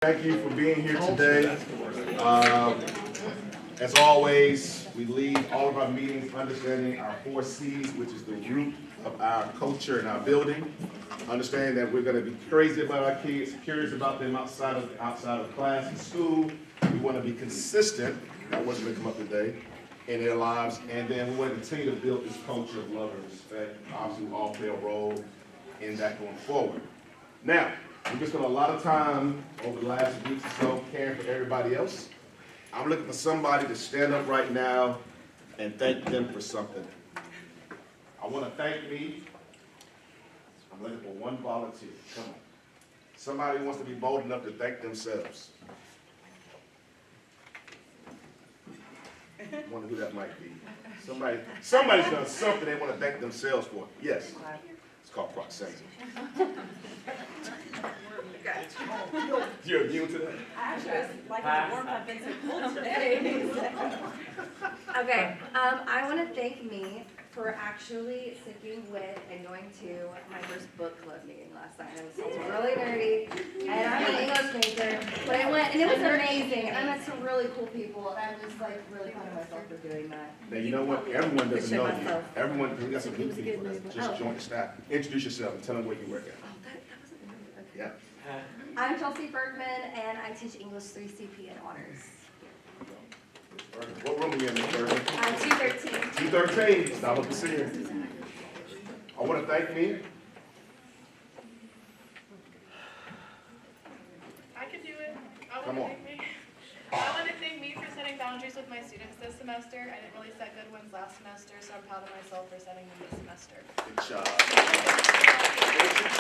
Thank you for being here today. As always, we leave all of our meetings understanding our 4 C's, which is the root of our culture and our building. Understanding that we're going to be crazy about our kids, curious about them outside of class and school. We want to be consistent. That wasn't going to come up today. In their lives, and then we want to continue to build this culture of love and respect. Obviously, we all play a role in that going forward. Now, we just spent a lot of time over the last weeks or so caring for everybody else. I'm looking for somebody to stand up right now and thank them for something. I want to thank me. I'm looking for one volunteer. Come on. Somebody who wants to be bold enough to thank themselves. I wonder who that might be. Somebody's done something they want to thank themselves for. Yes. It's called proximity. You're immune to that? I actually was like to warm up and some cold today. Okay, I want to thank me for actually sticking with and going to my first book club meeting last night. It was really nerdy, and I'm an English major, but I went, and it was amazing. I met some really cool people, and I'm just like really proud of myself for doing that. Now, you know what? Everyone doesn't know you. Everyone, we got some new people that just joined the staff. Introduce yourself and tell them where you work at. Oh, that wasn't nerdy. Okay. Yeah. I'm Chelsea Bergman, and I teach English 3 CP and honors. What room are you in, Ms. Bergman? 213. 213. Stop up to see her. I want to thank me. I could do it. Come on. I want to thank me for setting boundaries with my students this semester. I didn't really set good ones last semester, so I'm proud of myself for setting them this semester. Good job.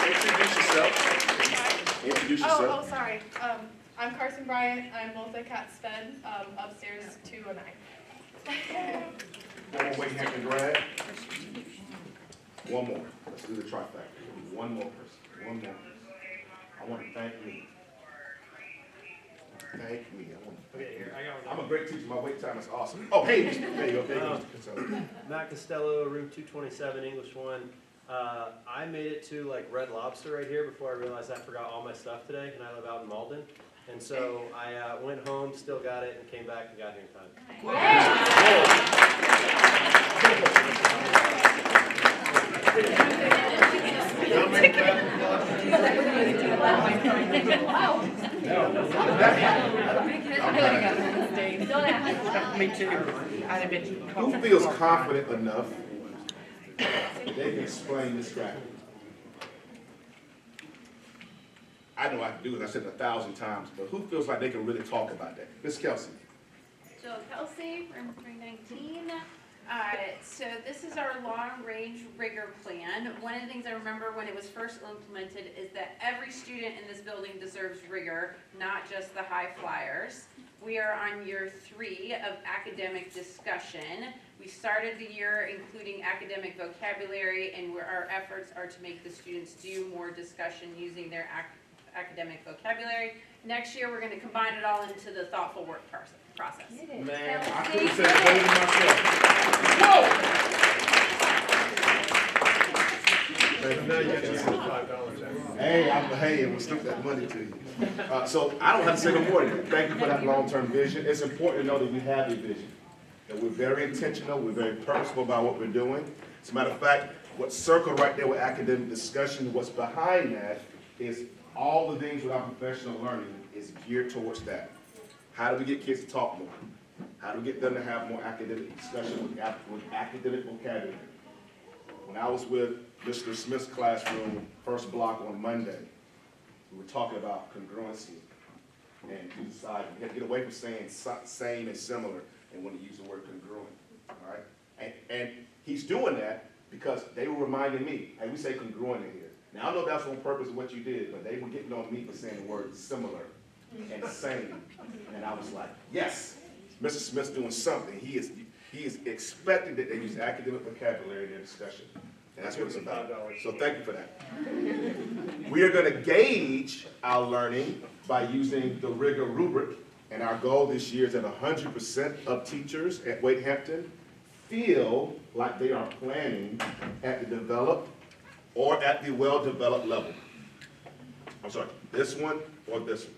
Introduce yourself. Introduce yourself. Oh, sorry. I'm Carson Bryant. I'm multi-cat sped, upstairs 209. One more Hampton grad. One more. Let's do the trifecta. One more person. One more person. I want to thank me. Thank me. I want to thank me. I'm a great teacher. My wait time is awesome. Oh, hey, there you go. Matt Costello, room 227, English 1. I made it to like Red Lobster right here before I realized I forgot all my stuff today, and I live out in Malden. And so I went home, still got it, and came back and got here in time. Me too. Who feels confident enough that they can explain this strategy? I know I can do it. I said it 1,000 times, but who feels like they can really talk about that? Miss Kelsey. Jill Kelsey, room 319. So this is our long-range rigor plan. One of the things I remember when it was first implemented is that every student in this building deserves rigor, not just the high flyers. We are on year 3 of academic discussion. We started the year including academic vocabulary, and our efforts are to make the students do more discussion using their academic vocabulary. Next year, we're going to combine it all into the thoughtful work process. Man, I could have said it better myself. Whoa! Hey, we'll slip that money to you. So I don't have to say no more. Thank you for that long-term vision. It's important to know that we have a vision, that we're very intentional, we're very purposeful about what we're doing. As a matter of fact, what's circled right there with academic discussion, what's behind that is all the things with our professional learning is geared towards that. How do we get kids to talk more? How do we get them to have more academic discussion with academic vocabulary? When I was with Mr. Smith's classroom, first block on Monday, we were talking about congruency and to decide. We have to get away from saying same and similar and want to use the word congruent, all right? And he's doing that because they were reminding me, hey, we say congruent in here. Now, I know that's on purpose of what you did, but they were getting on me for saying the word similar and same. And I was like, yes, Mr. Smith's doing something. He is expecting that they use academic vocabulary in their discussion. And that's what it's about. So thank you for that. We are going to gauge our learning by using the rigor rubric. And our goal this year is that 100% of teachers at Wade Hampton feel like they are planning at the developed or at the well-developed level. I'm sorry, this one or this one.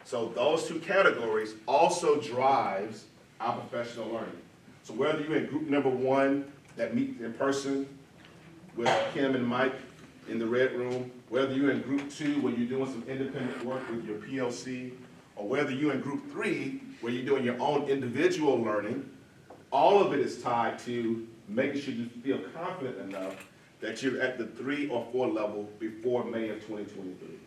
So those two categories also drives our professional learning. So whether you're in group number 1 that meet in person with Kim and Mike in the red room, whether you're in group 2 where you're doing some independent work with your PLC, or whether you're in group 3 where you're doing your own individual learning, all of it is tied to making sure you feel confident enough that you're at the 3 or 4 level before May of 2023.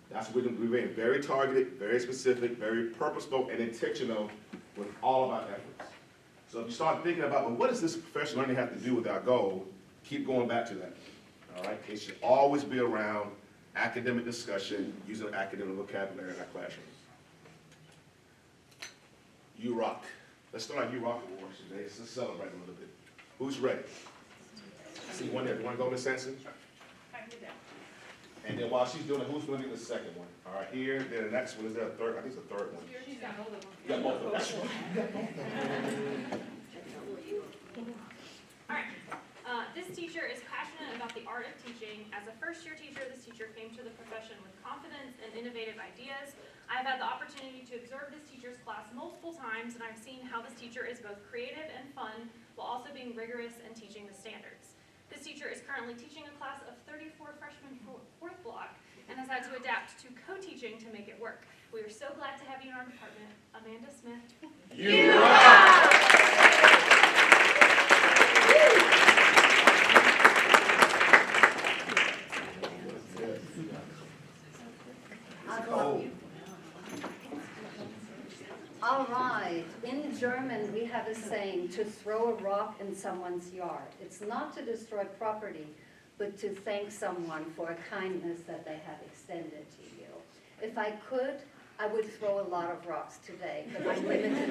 That's what we're going to be very targeted, very specific, very purposeful, and intentional with all of our efforts. So if you start thinking about, well, what does this professional learning have to do with our goal, keep going back to that. All right? It should always be around academic discussion using academic vocabulary in our classrooms. You rock. Let's start our You Rock Awards today. Let's celebrate a little bit. Who's ready? See one there. You want to go, Miss Sampson? And then while she's doing it, who's going to get the second one? All right, here. Then the next one, is there a third? I think it's a third one. She's got both of them. You got both of them. That's right. All right. This teacher is passionate about the art of teaching. As a first-year teacher, this teacher came to the profession with confidence and innovative ideas. I've had the opportunity to observe this teacher's class multiple times, and I've seen how this teacher is both creative and fun, while also being rigorous and teaching the standards. This teacher is currently teaching a class of 34 freshmen fourth block and has had to adapt to co-teaching to make it work. We are so glad to have you in our department, Amanda Smith. You rock! Oh. All right, in German we have a saying, to throw a rock in someone's yard. It's not to destroy property, but to thank someone for a kindness that they have extended to you. If I could, I would throw a lot of rocks today, but I'm limited.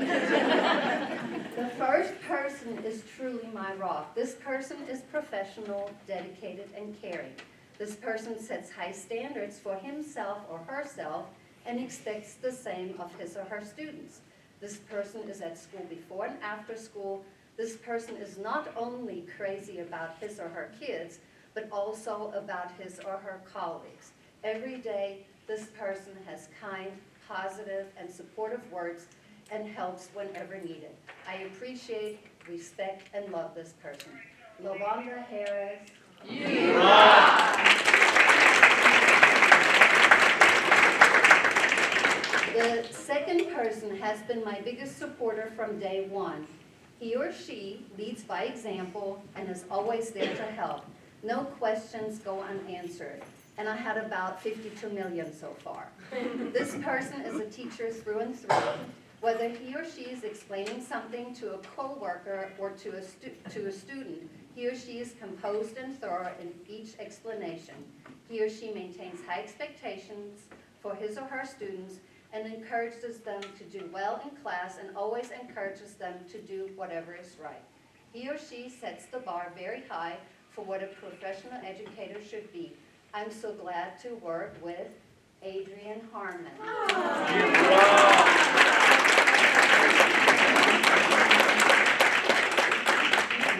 The first person is truly my rock. This person is professional, dedicated, and caring. This person sets high standards for himself or herself and expects the same of his or her students. This person is at school before and after school. This person is not only crazy about his or her kids, but also about his or her colleagues. Every day, this person has kind, positive, and supportive words and helps whenever needed. I appreciate, respect, and love this person. Lavonda Harris. You rock! The second person has been my biggest supporter from day one. He or she leads by example and is always there to help. No questions go unanswered. And I had about 52 million so far. This person is a teacher through and through. Whether he or she is explaining something to a coworker or to a student, he or she is composed and thorough in each explanation. He or she maintains high expectations for his or her students and encourages them to do well in class and always encourages them to do whatever is right. He or she sets the bar very high for what a professional educator should be. I'm so glad to work with Adrian Harmon.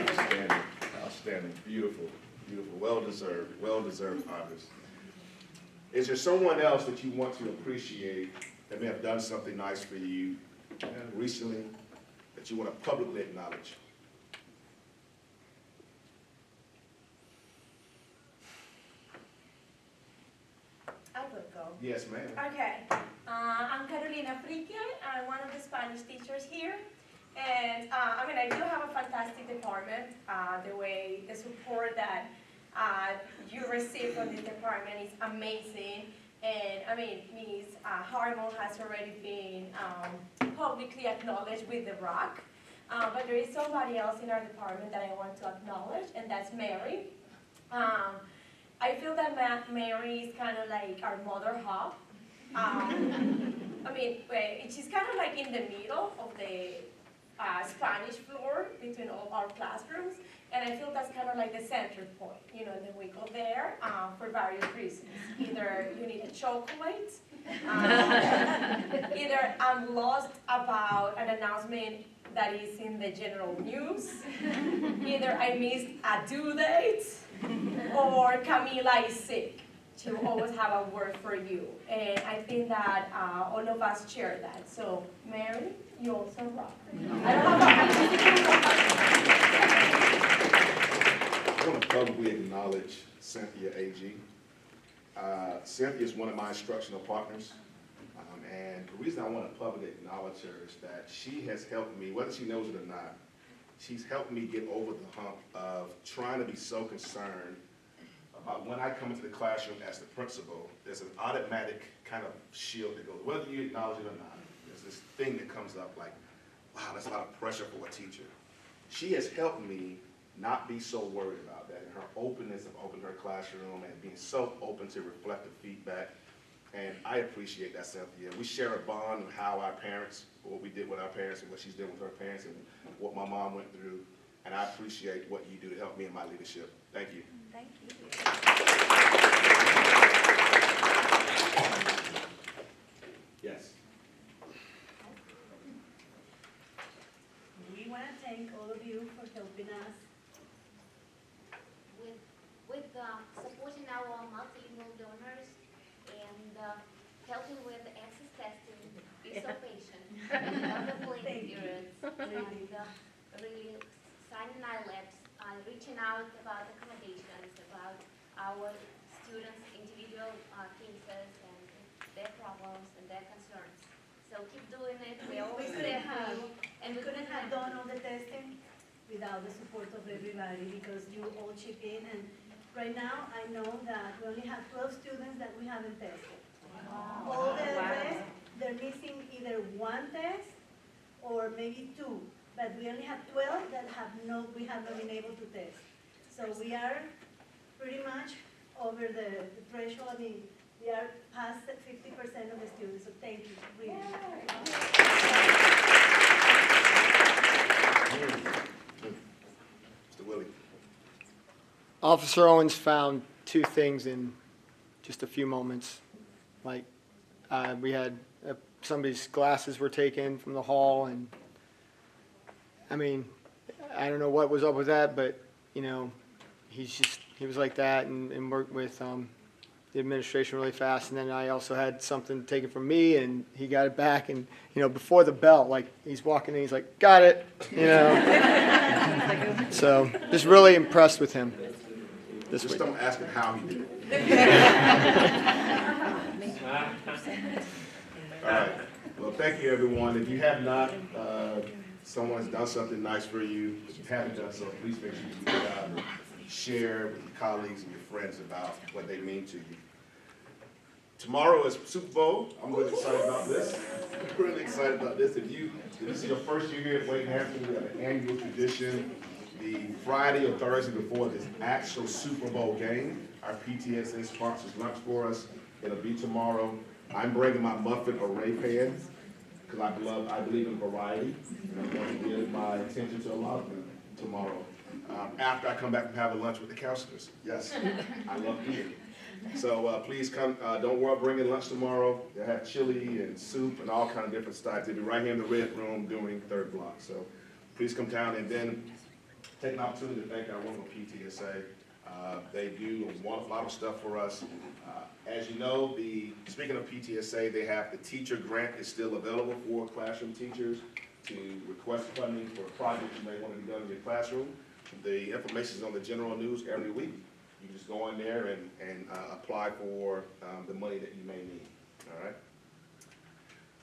Outstanding, outstanding, beautiful, beautiful, well-deserved honors. Is there someone else that you want to appreciate that may have done something nice for you recently that you want to publicly acknowledge? I will go. Yes, ma'am. Okay. I'm Carolina Frique. I'm one of the Spanish teachers here. And I do have a fantastic department. The support that you receive from this department is amazing. And Ms. Harmon has already been publicly acknowledged with the rock. But there is somebody else in our department that I want to acknowledge, and that's Mary. I feel that Mary is kind of like our mother hub. She's kind of like in the middle of the Spanish floor between all our classrooms, and I feel that's kind of like the center point. You know, then we go there for various reasons. Either you need a chocolate, either I'm lost about an announcement that is in the general news, either I missed a due date, or Camila is sick. to always have a word for you. And I think that all of us share that. So, Mary, you also rock. I want to publicly acknowledge Cynthia A.G. Cynthia is one of my instructional partners. And the reason I want to publicly acknowledge her is that she has helped me, whether she knows it or not, she's helped me get over the hump of trying to be so concerned about when I come into the classroom as the principal, there's an automatic kind of shield that goes, whether you acknowledge it or not, there's this thing that comes up like, wow, that's a lot of pressure for a teacher. She has helped me not be so worried about that, and her openness of opening her classroom and being so open to reflective feedback. And I appreciate that, Cynthia. We share a bond of how our parents, what we did with our parents and what she's doing with her parents and what my mom went through. And I appreciate what you do to help me in my leadership. Thank you. Thank you. Yes. We want to thank all of you for helping us. With supporting our multilingual donors and helping with access testing, be so patient, wonderful experience, and really signing our labs, reaching out about accommodations, about our students' individual cases and their problems and their concerns. So keep doing it. We always there for you. And we couldn't have done all the testing without the support of everybody because you all chip in. And right now, I know that we only have 12 students that we haven't tested. Wow. All the rest, they're missing either one test or maybe two. But we only have 12 that we have not been able to test. So we are pretty much over the threshold. I mean, we are past 50% of the students. So thank you, really. Mr. Willie. Officer Owens found two things in just a few moments. Like, we had somebody's glasses were taken from the hall, and I mean, I don't know what was up with that, but you know, he was like that, and worked with the administration really fast. And then I also had something taken from me, and he got it back, and you know, before the bell, like he's walking in, he's like, got it, you know. So just really impressed with him. Just don't ask him how he did it. All right. Well, thank you, everyone. If you have not, someone's done something nice for you. If you haven't done so, please make sure you reach out and share with your colleagues and your friends about what they mean to you. Tomorrow is Super Bowl. I'm really excited about this. I'm really excited about this. If this is your first year here at Wake Hampton, we have an annual tradition. The Friday or Thursday before this actual Super Bowl game, our PTSA sponsors lunch for us. It'll be tomorrow. I'm bringing my muffin array pan because I believe in variety, and I'm going to give my attention to a lot of them tomorrow. After I come back from having lunch with the counselors. Yes, I love eating. So please come. Don't worry about bringing lunch tomorrow. They'll have chili and soup and all kind of different styles. They'll be right here in the red room doing third block. So please come down and then take an opportunity to thank our wonderful PTSA. They do a lot of stuff for us. As you know, speaking of PTSA, they have the teacher grant is still available for classroom teachers to request funding for projects you may want to be done in your classroom. The information is on the general news every week. You can just go in there and apply for the money that you may need. All right.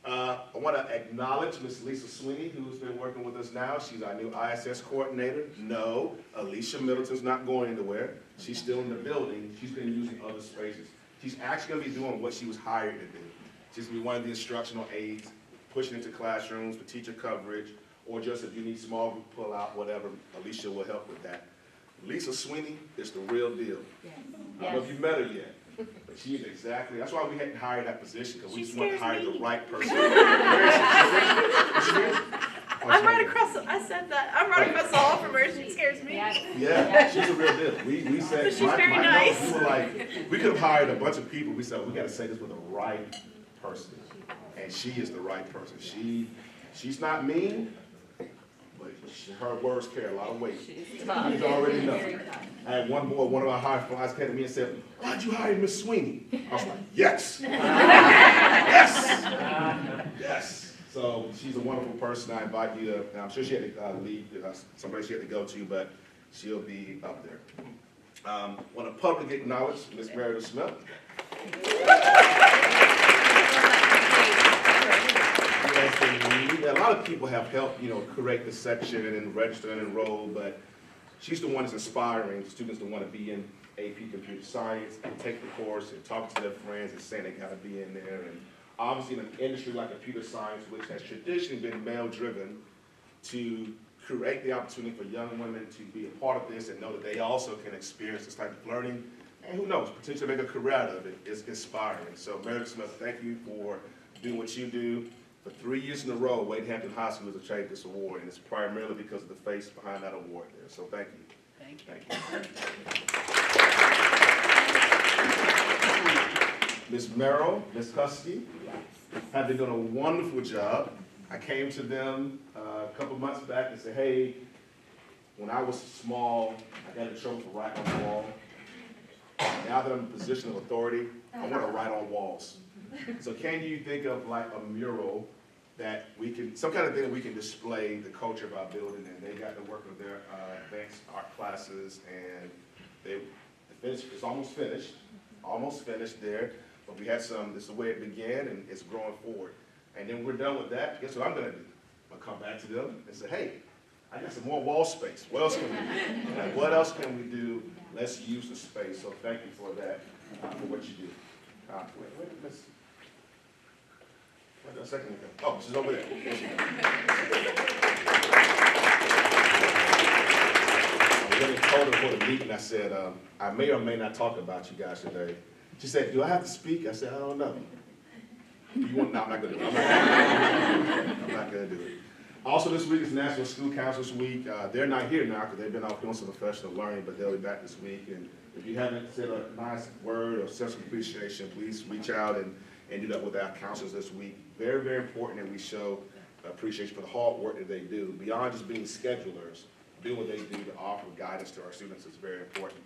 I want to acknowledge Ms. Lisa Sweeney, who's been working with us now. She's our new ISS coordinator. No, Alicia Middleton's not going anywhere. She's still in the building. She's been using other spaces. She's actually going to be doing what she was hired to do. She's going to be one of the instructional aides, pushing into classrooms for teacher coverage, or just if you need small group pull out, whatever, Alicia will help with that. Lisa Sweeney is the real deal. Yes. I don't know if you met her yet. But she is exactly, that's why we hadn't hired that position, because we just want to hire the right person. I'm right across, I said that, I'm right across the hall from her, she scares me. Yeah, she's a real deal. We said, She's very nice. We were like, we could have hired a bunch of people. We said, we got to say this with the right person. And she is the right person. She's not mean, but her words carry a lot of weight. You already know. I had one boy, one of our high flyers came to me and said, "Why'd you hire Miss Sweeney?" I was like, "Yes." Yes. Yes. So she's a wonderful person. I invite you to, I'm sure she had to leave, someplace she had to go to, but she'll be up there. Want to publicly acknowledge Miss Meredith Smith. A lot of people have helped, correct the section and register and enroll, but she's the one that's inspiring students to want to be in AP Computer Science and take the course and talk to their friends and saying they got to be in there. And obviously in an industry like computer science, which has traditionally been male-driven, to create the opportunity for young women to be a part of this and know that they also can experience this type of learning, and who knows, potentially make a career out of it, is inspiring. So Meredith Smith, thank you for doing what you do. For 3 years in a row, Wade Hampton High School has achieved this award, and it's primarily because of the face behind that award there. So thank you. Thank you. Ms. Merrill, Ms. Husky, have been doing a wonderful job. I came to them a couple months back and said, hey, when I was small, I got in trouble for writing on the wall. Now that I'm in a position of authority, I want to write on walls. So can you think of like a mural that we can, some kind of thing that we can display the culture of our building, and they got to work with their advanced art classes, and it's almost finished there, but we had some, this is the way it began, and it's growing forward. And then we're done with that, guess what I'm gonna do? I'm gonna come back to them and say, hey, I got some more wall space. What else can we do? Like, what else can we do? Let's use the space. So thank you for that, for what you do. Wait, miss. Where'd that second one go? Oh, she's over there. I really told her for the meeting, I said, I may or may not talk about you guys today. She said, do I have to speak? I said, I don't know. You want? No, I'm not going to do it. I'm not going to do it. Also this week is National School Counselors Week. They're not here now because they've been off doing some professional learning, but they'll be back this week. And if you haven't said a nice word or sense of appreciation, please reach out and do that with our counselors this week. Very, very important that we show appreciation for the hard work that they do. Beyond just being schedulers, do what they do to offer guidance to our students is very important.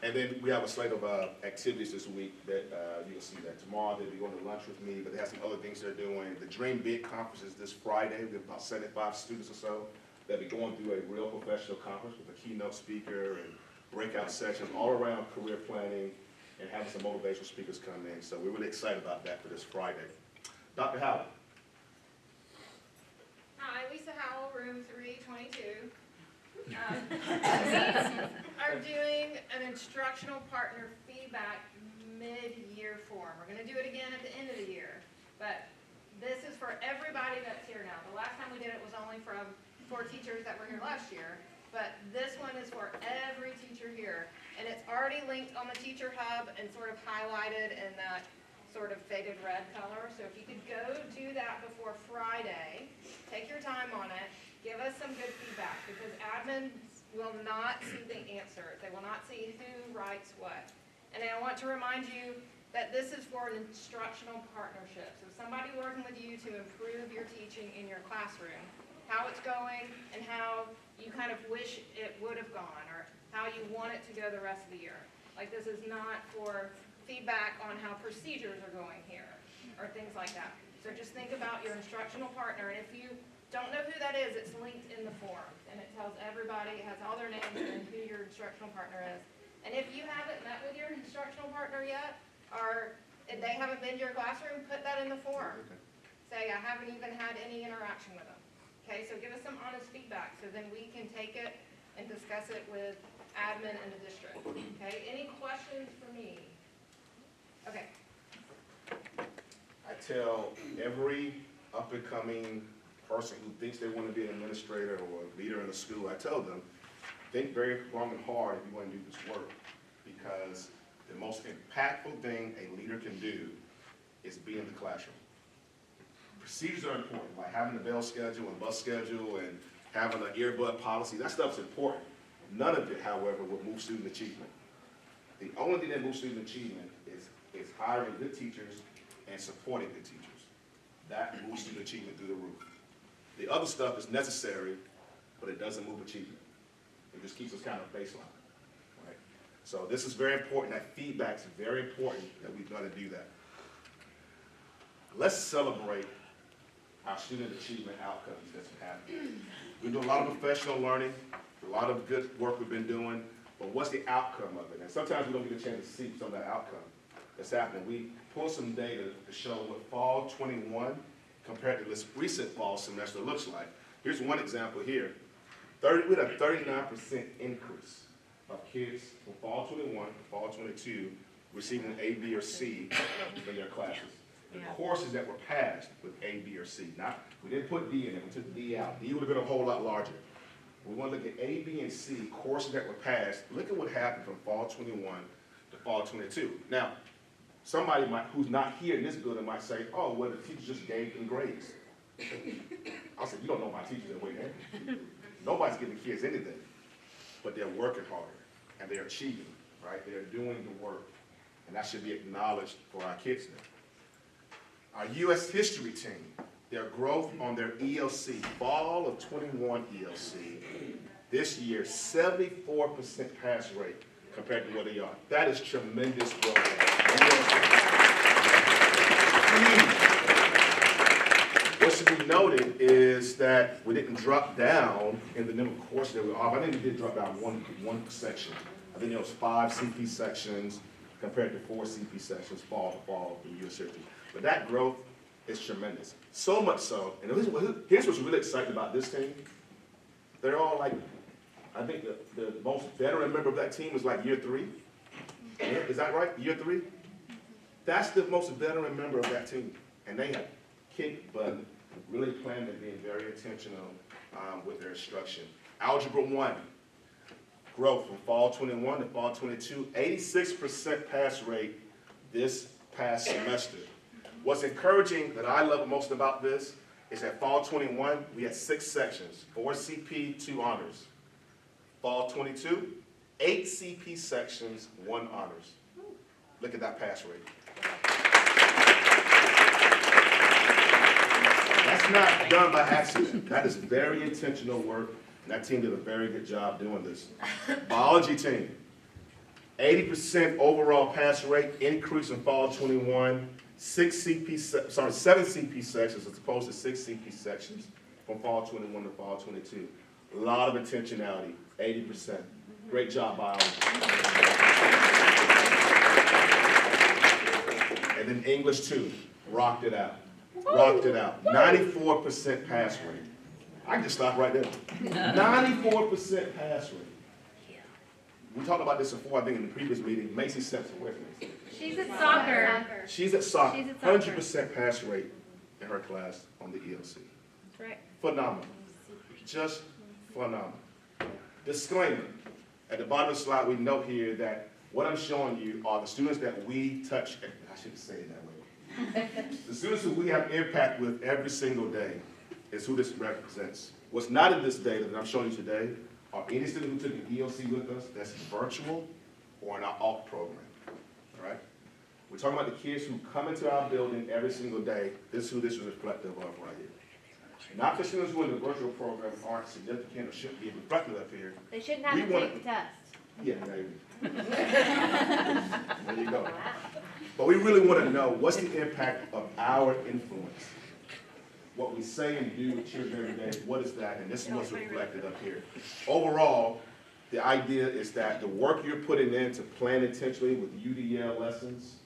And then we have a slate of activities this week that you'll see that tomorrow they'll be going to lunch with me, but they have some other things they're doing. The Dream Big conference is this Friday. We have about 75 students or so. They'll be going through a real professional conference with a keynote speaker and breakout sessions all around career planning and having some motivational speakers come in. So we're really excited about that for this Friday. Dr. Howell. Hi, Lisa Howell, room 322. We are doing an instructional partner feedback mid-year form. We're going to do it again at the end of the year, but this is for everybody that's here now. The last time we did it was only for teachers that were here last year, but this one is for every teacher here, and it's already linked on the Teacher Hub and sort of highlighted in that sort of faded red color. So if you could go do that before Friday, take your time on it. Give us some good feedback, because admin will not see the answers. They will not see who writes what. And I want to remind you that this is for an instructional partnership. So somebody working with you to improve your teaching in your classroom, how it's going and how you kind of wish it would have gone, or how you want it to go the rest of the year. Like, this is not for feedback on how procedures are going here or things like that. So just think about your instructional partner, and if you don't know who that is, it's linked in the form, and it tells everybody, it has all their names and who your instructional partner is. And if you haven't met with your instructional partner yet, or if they haven't been to your classroom, put that in the form. Say, I haven't even had any interaction with them. Okay, so give us some honest feedback, so then we can take it and discuss it with admin and the district. Okay, any questions for me? Okay. I tell every up-and-coming person who thinks they want to be an administrator or a leader in a school, I tell them, think very long and hard if you want to do this work, because the most impactful thing a leader can do is be in the classroom. Procedures are important, like having a bell schedule and bus schedule and having an earbud policy. That stuff's important. None of it, however, will move student achievement. The only thing that moves student achievement is hiring good teachers and supporting good teachers. That moves student achievement through the roof. The other stuff is necessary, but it doesn't move achievement. It just keeps us kind of baseline, right? So this is very important. That feedback is very important that we've got to do that. Let's celebrate our student achievement outcomes that's happening. We're doing a lot of professional learning, a lot of good work we've been doing, but what's the outcome of it? And sometimes we don't get a chance to see some of that outcome that's happening. We pulled some data to show what fall 21 compared to this recent fall semester looks like. Here's one example here. We had a 39% increase of kids from fall 21 to fall 22 receiving an A, B, or C in their classes. The courses that were passed with A, B, or C. We didn't put D in it, we took D out. D would have been a whole lot larger. We want to look at A, B, and C, courses that were passed. Look at what happened from fall 21 to fall 22. Now, somebody who's not here in this building might say, oh, well, the teacher just gave them grades. I said, you don't know my teachers that way, man. Nobody's giving kids anything, but they're working harder, and they're achieving, right? They're doing the work, and that should be acknowledged for our kids now. Our U.S. history team, their growth on their ELC, fall of 21 ELC, this year, 74% pass rate compared to what they are. That is tremendous growth. What should be noted is that we didn't drop down in the number of courses that we offer. I think we did drop down one section. I think there was 5 CP sections compared to 4 CP sections fall to fall in U.S. history. But that growth is tremendous. So much so, and here's what's really exciting about this team. They're all like, I think the most veteran member of that team is like year 3. Is that right? Year 3? That's the most veteran member of that team. And they have kicked butt, really planned and being very intentional with their instruction. Algebra 1, growth from fall 21 to fall 22, 86% pass rate this past semester. What's encouraging that I love most about this is that fall 21, we had 6 sections, 4 CP, 2 honors. Fall 22, 8 CP sections, 1 honors. Look at that pass rate. That's not done by accident. That is very intentional work, and that team did a very good job doing this. Biology team, 80% overall pass rate, increase in fall 21, 7 CP sections as opposed to 6 CP sections from fall 21 to fall 22. A lot of intentionality, 80%. Great job, biology. And then English 2, rocked it out. Rocked it out. 94% pass rate. I can just stop right there. 94% pass rate. We talked about this before, I think, in the previous meeting. Macy Simpson, where's Macy? She's at soccer. She's at soccer. She's at soccer. 100% pass rate in her class on the ELC. That's right. Phenomenal. Just phenomenal. Disclaimer. At the bottom of the slide, we note here that what I'm showing you are the students that we touch. I shouldn't say it that way. The students who we have impact with every single day is who this represents. What's not in this data that I'm showing you today are any student who took an ELC with us that's virtual or in our ALT program. All right? We're talking about the kids who come into our building every single day. This is who this is reflective of right here. Not the students who in the virtual program aren't significant or shouldn't be reflected up here. They shouldn't have to take the test. Yeah, maybe. There you go. But we really want to know what's the impact of our influence. What we say and do with children every day, what is that? And this is what's reflected up here. Overall, the idea is that the work you're putting in to plan intentionally with UDL lessons,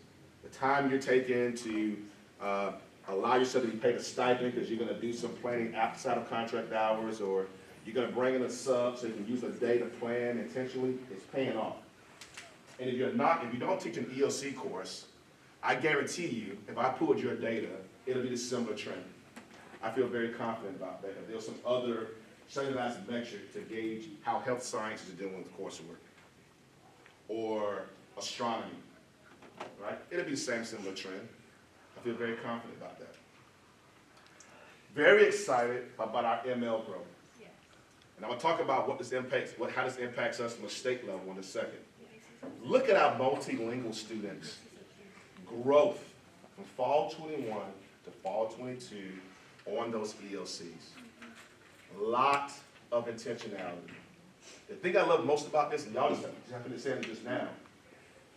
the time you're taking to allow yourself to be paid a stipend because you're going to do some planning outside of contract hours, or you're going to bring in a sub so you can use a day to plan intentionally, it's paying off. And if you don't teach an ELC course, I guarantee you, if I pulled your data, it'll be a similar trend. I feel very confident about that. If there's some other standardized metric to gauge how health sciences are doing with coursework, or astronomy, right? It'll be the same similar trend. I feel very confident about that. Very excited about our ML growth. Yes. And I'm going to talk about what this impacts, how this impacts us on the state level in a second. Look at our multilingual students' growth from fall 21 to fall 22 on those ELCs. A lot of intentionality. The thing I love most about this, and y'all just happened to say it just now,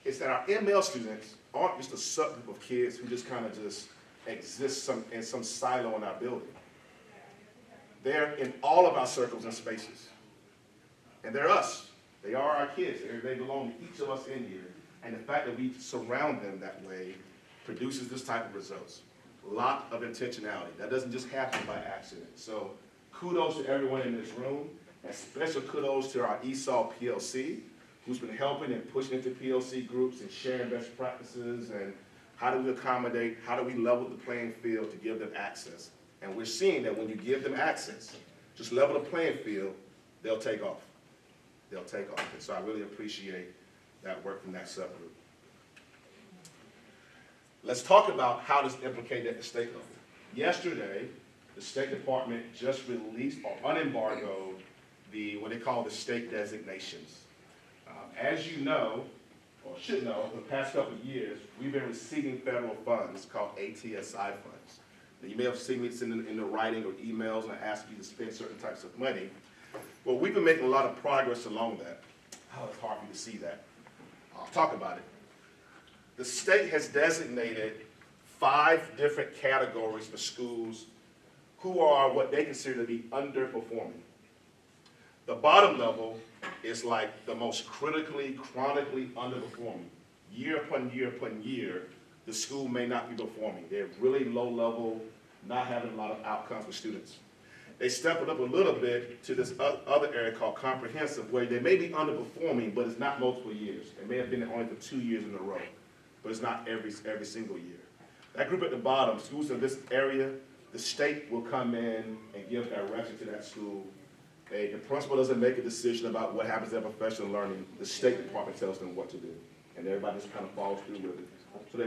is that our ML students aren't just a subgroup of kids who just kind of just exist in some silo in our building. They're in all of our circles and spaces. And they're us. They are our kids. They belong to each of us in here. And the fact that we surround them that way produces this type of results. A lot of intentionality. That doesn't just happen by accident. So kudos to everyone in this room, and special kudos to our ESOL PLC, who's been helping and pushing into PLC groups and sharing best practices and how do we accommodate, how do we level the playing field to give them access. And we're seeing that when you give them access, just level the playing field, they'll take off. They'll take off. And so I really appreciate that work from that subgroup. Let's talk about how this is implicated at the state level. Yesterday, the State Department just released or unembargoed what they call the state designations. As you know, or should know, for the past couple of years, we've been receiving federal funds called ATSI funds. Now, you may have seen me send in the writing or emails and I ask you to spend certain types of money. Well, we've been making a lot of progress along that. Oh, it's hard for you to see that. I'll talk about it. The state has designated 5 different categories for schools who are what they consider to be underperforming. The bottom level is like the most critically, chronically underperforming. Year upon year upon year, the school may not be performing. They're really low level, not having a lot of outcomes for students. They step it up a little bit to this other area called comprehensive, where they may be underperforming, but it's not multiple years. It may have been only for 2 years in a row, but it's not every single year. That group at the bottom, schools in this area, the state will come in and give direction to that school. The principal doesn't make a decision about what happens in professional learning. The State Department tells them what to do. And everybody just kind of follows through with it. So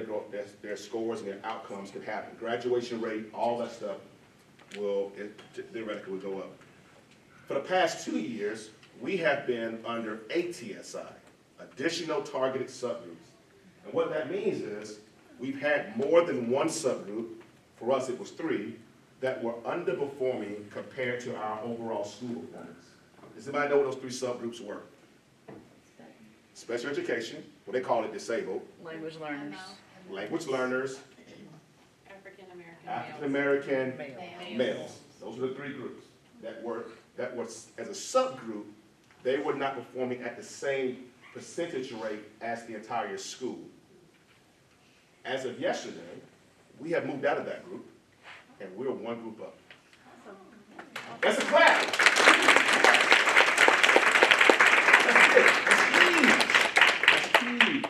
their scores and their outcomes can happen. Graduation rate, all that stuff will theoretically go up. For the past 2 years, we have been under ATSI, additional targeted subgroups. And what that means is we've had more than one subgroup, for us it was 3, that were underperforming compared to our overall school performance. Does anybody know what those 3 subgroups were? Special education, what they call it disabled. Language learners. Language learners. African American males. Those are the 3 groups that were, as a subgroup, they were not performing at the same percentage rate as the entire school. As of yesterday, we have moved out of that group, and we're 1 group up. That's a clap. That's huge.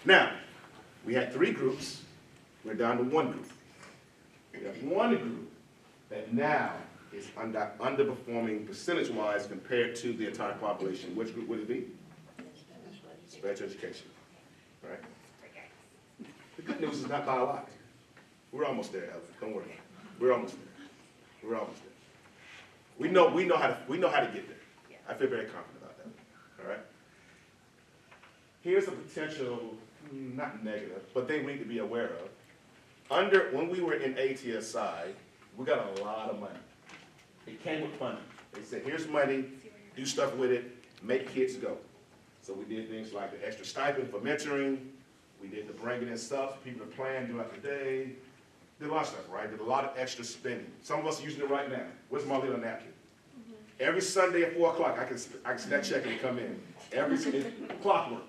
Now, we had 3 groups. We're down to 1 group. We have 1 group that now is underperforming percentage-wise compared to the entire population. Which group would it be? Special education, right? The good news is not by a lot. We're almost there, Ellen. Don't worry. We're almost there. We're almost there. We know how to get there. I feel very confident about that. All right. Here's a potential, not negative, but thing we need to be aware of. When we were in ATSI, we got a lot of money. It came with funding. They said, here's money, do stuff with it, make kids go. So we did things like the extra stipend for mentoring. We did the bringing in stuff for people to plan throughout the day. Did a lot of stuff, right? Did a lot of extra spending. Some of us are using it right now. Where's my little napkin? Every Sunday at 4 o'clock, I can see that check and come in. Clockwork,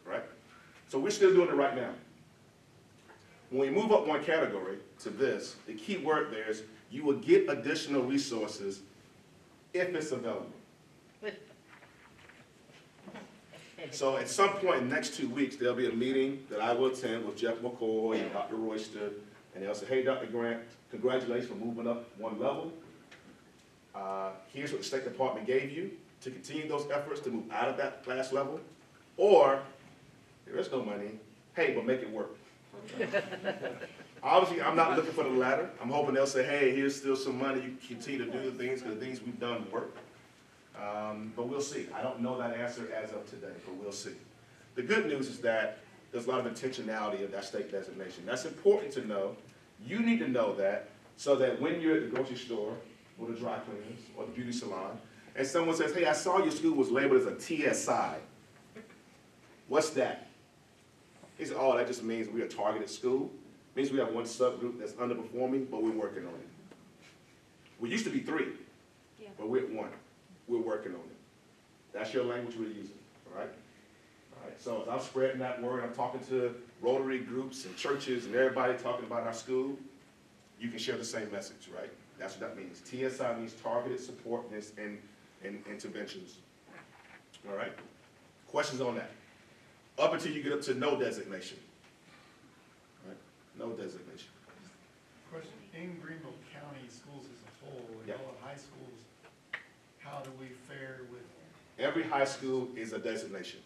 right? So we're still doing it right now. When we move up 1 category to this, the key word there is you will get additional resources if it's available. So at some point in the next 2 weeks, there'll be a meeting that I will attend with Jeff McCoy and Dr. Royster, and they'll say, hey, Dr. Grant, congratulations for moving up 1 level. Here's what the State Department gave you to continue those efforts to move out of that last level. Or, there is no money, hey, but make it work. Obviously, I'm not looking for the latter. I'm hoping they'll say, hey, here's still some money, you can continue to do the things, because the things we've done work. But we'll see. I don't know that answer as of today, but we'll see. The good news is that there's a lot of intentionality of that state designation. That's important to know. You need to know that So that when you're at the grocery store, or the dry cleaners, or the beauty salon, and someone says, hey, I saw your school was labeled as a TSI. What's that? He said, oh, that just means we're a targeted school. It means we have one subgroup that's underperforming, but we're working on it. We used to be 3, but we're at 1. We're working on it. That's your language we're using, all right? All right, so as I'm spreading that word, I'm talking to Rotary groups and churches and everybody talking about our school, you can share the same message, right? That's what that means. TSI means targeted supportness and interventions. All right? Questions on that? Up until you get up to no designation. All right? No designation. Question, in Greenville County schools as a whole, and Yep. all the high schools, how do we fare with? Every high school is a designation.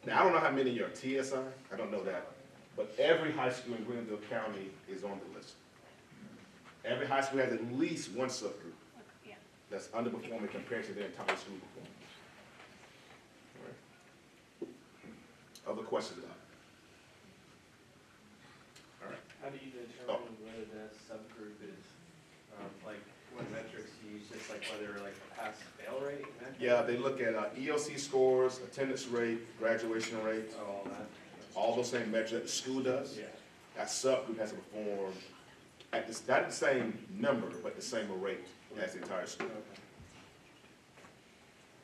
Now, I don't know how many are TSI. I don't know that. But every high school in Greenville County is on the list. Every high school has at least one subgroup that's underperforming compared to their entire school performance. All right. Other questions about it? All right. How do you determine whether the subgroup is, like, what metrics do you use, just like whether like pass-fail rate? Yeah, they look at ELC scores, attendance rate, graduation rate, Oh, all that? all those same metrics that the school does. Yeah. That subgroup has to perform at this, not the same number, but the same rate as the entire school. Okay.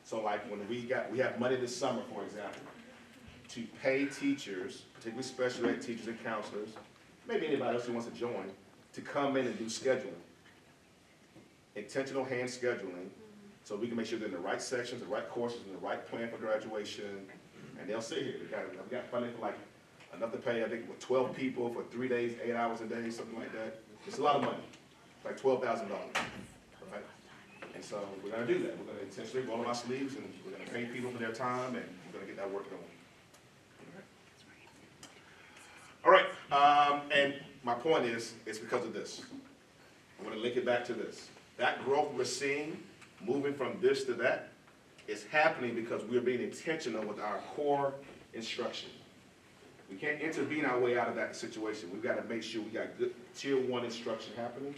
So like when we have money this summer, for example, to pay teachers, particularly special ed teachers and counselors, maybe anybody else who wants to join, to come in and do scheduling. Intentional hand scheduling, so we can make sure they're in the right sections, the right courses, and the right plan for graduation. And they'll sit here. We got funding for like enough to pay, I think, with 12 people for 3 days, 8 hours a day, something like that. It's a lot of money, like $12,000, right? And so we're gonna do that. We're gonna intentionally roll up our sleeves and we're gonna pay people for their time and we're gonna get that work going. All right, and my point is, it's because of this. I'm gonna link it back to this. That growth we're seeing, moving from this to that, is happening because we're being intentional with our core instruction. We can't intervene our way out of that situation. We've got to make sure we got good tier 1 instruction happening,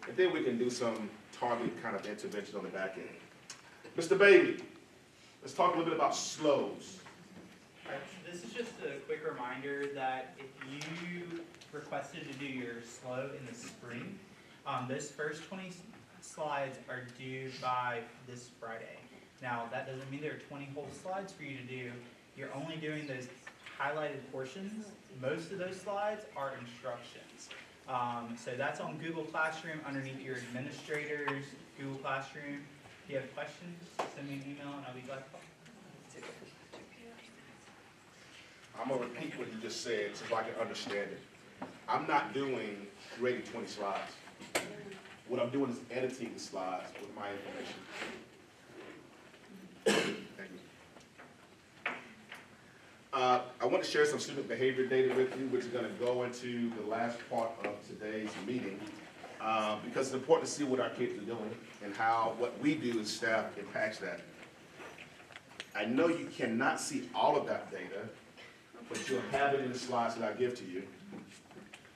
and then we can do some targeted kind of intervention on the back end. Mr. Bailey, let's talk a little bit about slows. This is just a quick reminder that if you requested to do your slow in the spring, those first 20 slides are due by this Friday. Now, that doesn't mean there are 20 whole slides for you to do. You're only doing those highlighted portions. Most of those slides are instructions. So that's on Google Classroom underneath your administrators, Google Classroom. If you have questions, send me an email and I'll be glad to help. I'm going to repeat what you just said so I can understand it. I'm not doing creating 20 slides. What I'm doing is editing the slides with my information. Thank you. I want to share some student behavior data with you, which is going to go into the last part of today's meeting, because it's important to see what our kids are doing and how what we do as staff impacts that. I know you cannot see all of that data, but you'll have it in the slides that I give to you.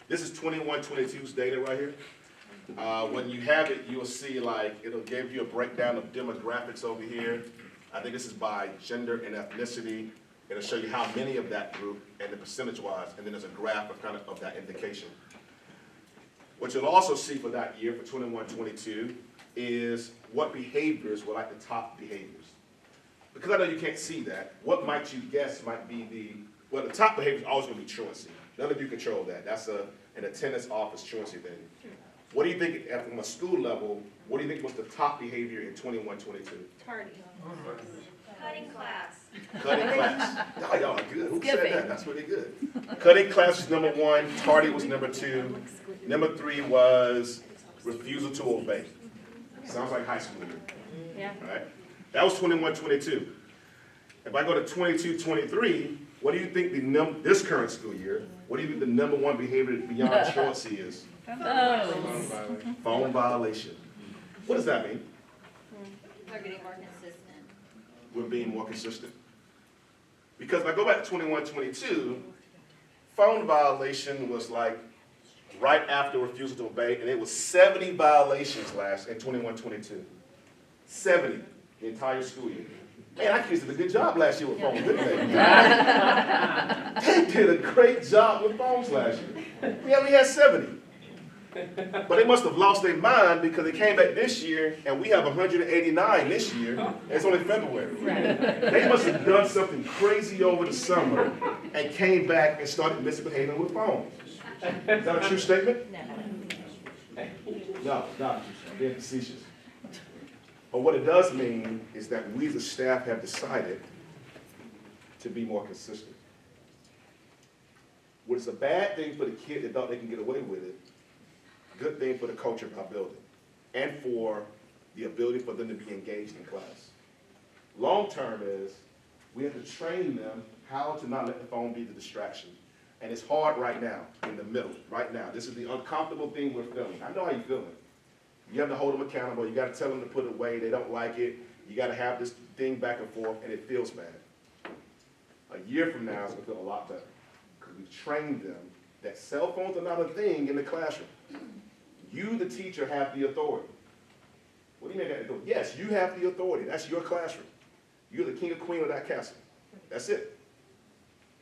This is 21-22's data right here. When you have it, you'll see like it'll give you a breakdown of demographics over here. I think this is by gender and ethnicity. It'll show you how many of that group and the percentage-wise, and then there's a graph of kind of that indication. What you'll also see for that year, for 21-22, is what behaviors were like the top behaviors. Because I know you can't see that, what might you guess might be well, the top behavior is always going to be truancy. None of you control that. That's an attendance office truancy thing. What do you think, from a school level, what do you think was the top behavior in 21-22? Tardy. Cutting class. Cutting class. Oh, y'all are good. Who said that? That's really good. Cutting class was number 1. Tardy was number 2. Number 3 was refusal to obey. Sounds like high school to me. Yeah. All right? That was 21-22. If I go to 22-23, what do you think this current school year, what do you think the number 1 behavior beyond truancy is? Phone violation. What does that mean? We're getting more consistent. We're being more consistent. Because if I go back to 21-22, phone violation was like right after refusal to obey, and it was 70 violations in 21-22. 70, the entire school year. Man, our kids did a good job last year with phones, didn't they? They did a great job with phones last year. We only had 70. But they must have lost their mind because they came back this year, and we have 189 this year, and it's only February. They must have done something crazy over the summer and came back and started misbehaving with phones. Is that a true statement? No, not I'm being facetious. But what it does mean is that we as a staff have decided to be more consistent. What is a bad thing for the kid that thought they can get away with it, good thing for the culture of our building and for the ability for them to be engaged in class. Long term is we have to train them how to not let the phone be the distraction. And it's hard right now, in the middle, right now. This is the uncomfortable thing we're feeling. I know how you're feeling. You have to hold them accountable. You got to tell them to put it away. They don't like it. You got to have this thing back and forth, and it feels bad. A year from now, it's going to feel a lot better because we've trained them that cell phones are not a thing in the classroom. You, the teacher, have the authority. What do you mean that authority? Yes, you have the authority. That's your classroom. You're the king or queen of that castle. That's it.